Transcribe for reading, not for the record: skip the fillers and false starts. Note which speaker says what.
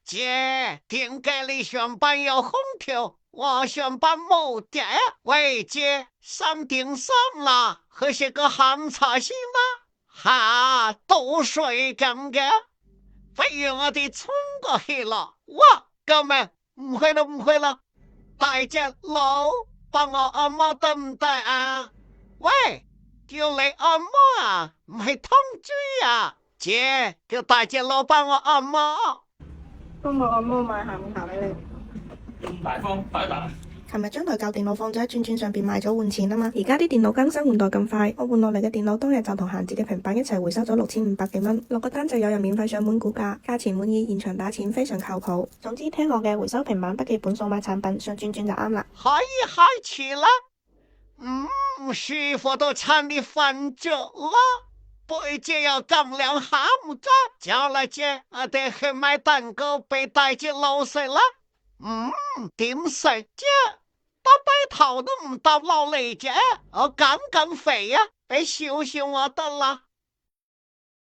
Speaker 1: 姐，點解你上班有空調，我上班冇電？喂，姐，上點心啦，喝些個鹹茶先啦。吓，倒水咁嘅，不如我哋沖過去咯。哇，救命！唔去啦，唔去啦，大隻佬，幫我按摩得唔得啊？喂，叫你按摩啊，唔係通知啊。姐，叫大隻佬幫我按摩。
Speaker 2: 幫我按摩買下午茶俾你。
Speaker 3: 咁大方，快打！
Speaker 2: 琴日將台舊電腦放咗喺轉轉上邊賣咗換錢啊嘛，而家啲電腦更新換代咁快，我換落嚟嘅電腦當日就同閒置嘅平板一齊回收咗6500幾蚊，落個單就有人免費上門估價，價錢滿意，現場打錢，非常靠譜。總之聽我嘅回收平板筆記本數碼產品上轉轉就啱啦。
Speaker 1: 可以開始啦。師傅都差啲瞓着啦，背脊又咁涼，喊唔得，叫啦姐，我哋去買蛋糕俾大隻佬食啦。點食啫？搭低頭都唔搭落嚟啫，我減肥啊，俾少少我得啦。